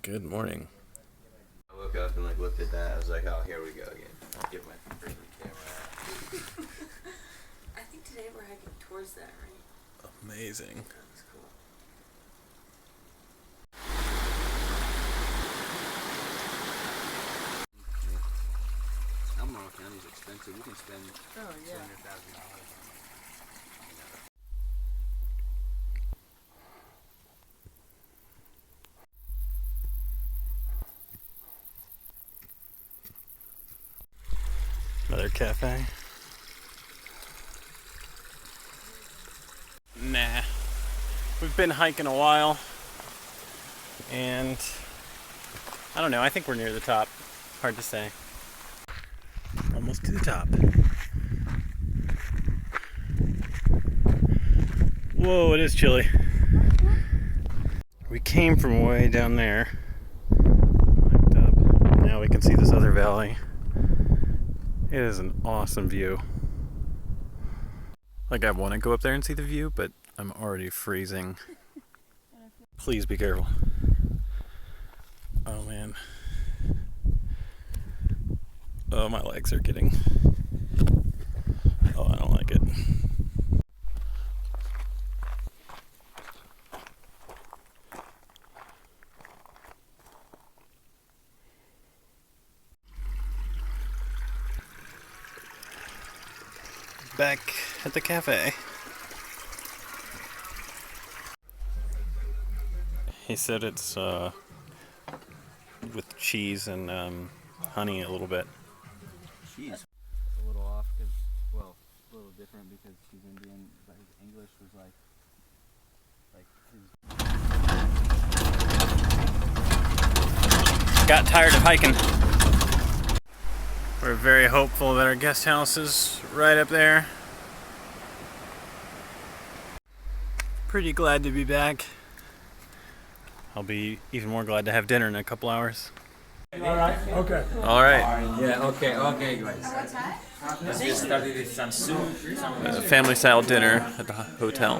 Good morning. I woke up and looked at that. I was like, oh, here we go again. I'll get my freaking camera out. I think today we're hiking towards that, right? Amazing. That's cool. Albemarle County is expensive. You can spend $200,000 on it. Another cafe. Nah. We've been hiking a while, and I don't know, I think we're near the top. Hard to say. Almost to the top. Whoa, it is chilly. We came from way down there. Hiked up. Now we can see this other valley. It is an awesome view. I want to go up there and see the view, but I'm already freezing. Please be careful. Oh man. Oh, my legs are getting... Oh, I don't like it. Back at the cafe. He said it's with cheese and honey a little bit. Cheese. A little off because, well, a little different because he's Indian, but his English was his... Got tired of hiking. We're very hopeful that our guest house is right up there. Pretty glad to be back. I'll be even more glad to have dinner in a couple hours. Alright, okay. Alright. Yeah, okay, guys. Let's get started with some soup. Family style dinner at the hotel.